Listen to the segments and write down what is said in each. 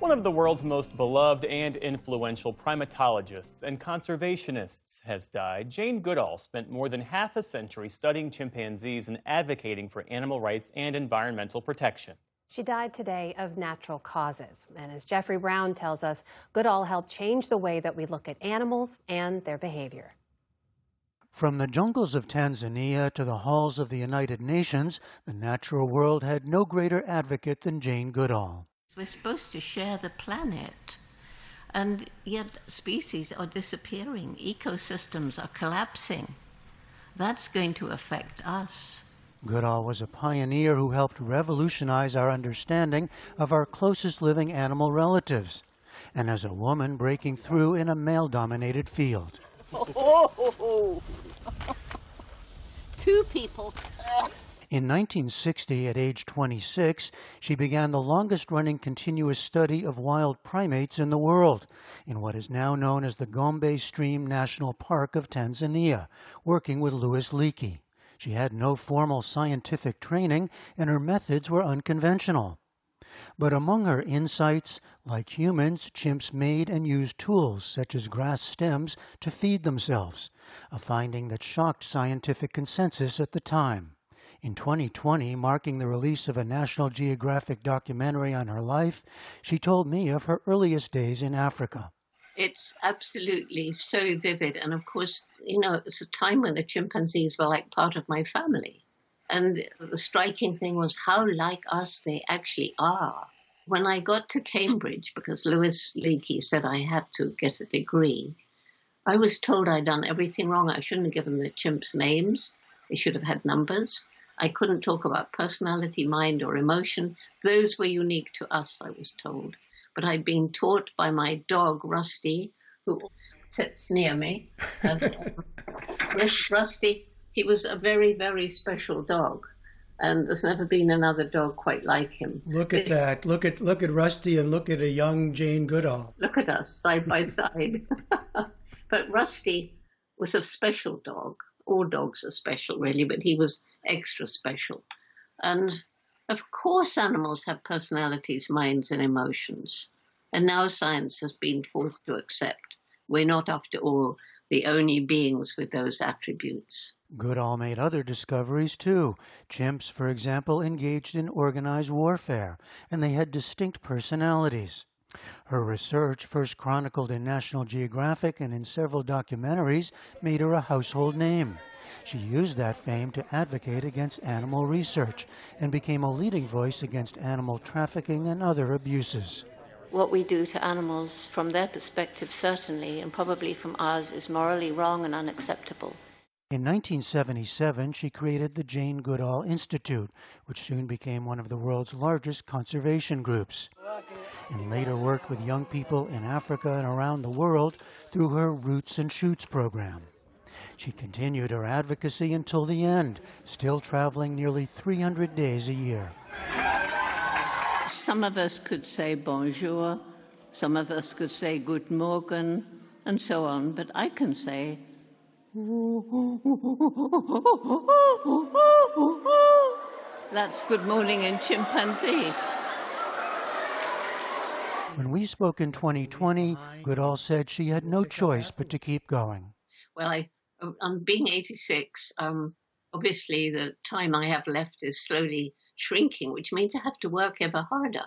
One of the world's most beloved and influential primatologists and conservationists has died. Jane Goodall spent more than half a century studying chimpanzees and advocating for animal rights and environmental protection. She died today of natural causes. And as Jeffrey Brown tells us, Goodall helped change the way that we look at animals and their behavior. From the jungles of Tanzania to the halls of the United Nations, the natural world had no greater advocate than Jane Goodall. We're supposed to share the planet, and yet species are disappearing, ecosystems are collapsing. That's going to affect us. Goodall was a pioneer who helped revolutionize our understanding of our closest living animal relatives, and as a woman breaking through in a male-dominated field. Two people. In 1960, at age 26, she began the longest-running continuous study of wild primates in the world, in what is now known as the Gombe Stream National Park of Tanzania, working with Louis Leakey. She had no formal scientific training, and her methods were unconventional. But among her insights, like humans, chimps made and used tools such as grass stems to feed themselves, a finding that shocked scientific consensus at the time. In 2020, marking the release of a National Geographic documentary on her life, she told me of her earliest days in Africa. It's absolutely so vivid. And of course, it was a time when the chimpanzees were like part of my family. And the striking thing was how like us they actually are. When I got to Cambridge, because Louis Leakey said I had to get a degree, I was told I'd done everything wrong. I shouldn't have given the chimps names. They should have had numbers. I couldn't talk about personality, mind, or emotion. Those were unique to us, I was told. But I'd been taught by my dog, Rusty, who sits near me. Rusty, he was a very, very special dog. And there's never been another dog quite like him. Look at that. Look at Rusty and look at a young Jane Goodall. Look at us, side by side. But Rusty was a special dog. All dogs are special, really, but he was extra special. And of course animals have personalities, minds, and emotions. And now science has been forced to accept we're not, after all, the only beings with those attributes. Goodall made other discoveries, too. Chimps, for example, engaged in organized warfare, and they had distinct personalities. Her research, first chronicled in National Geographic and in several documentaries, made her a household name. She used that fame to advocate against animal research and became a leading voice against animal trafficking and other abuses. What we do to animals, from their perspective certainly, and probably from ours, is morally wrong and unacceptable. In 1977, she created the Jane Goodall Institute, which soon became one of the world's largest conservation groups, and later worked with young people in Africa and around the world through her Roots and Shoots program. She continued her advocacy until the end, still traveling nearly 300 days a year. Some of us could say bonjour, some of us could say guten Morgen, and so on, but I can say that's good morning in chimpanzee. When we spoke in 2020, Goodall said she had no choice but to keep going. Well, I'm being 86. Obviously, the time I have left is slowly shrinking, which means I have to work ever harder.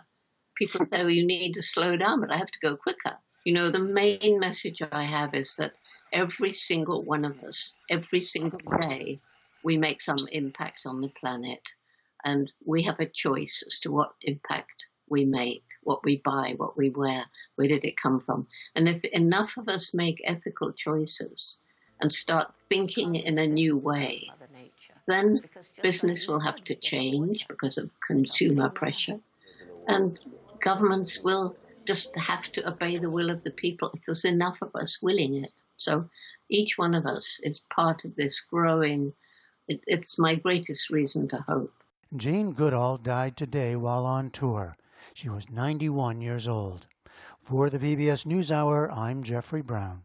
People say, you need to slow down, but I have to go quicker. The main message I have is that every single one of us, every single day, we make some impact on the planet. And we have a choice as to what impact we make, what we buy, what we wear, where did it come from. And if enough of us make ethical choices and start thinking in a new way, then business will have to change because of consumer pressure. And governments will just have to obey the will of the people if there's enough of us willing it. So each one of us is part of this growing. It's my greatest reason to hope. Jane Goodall died today while on tour. She was 91 years old. For the PBS NewsHour, I'm Jeffrey Brown.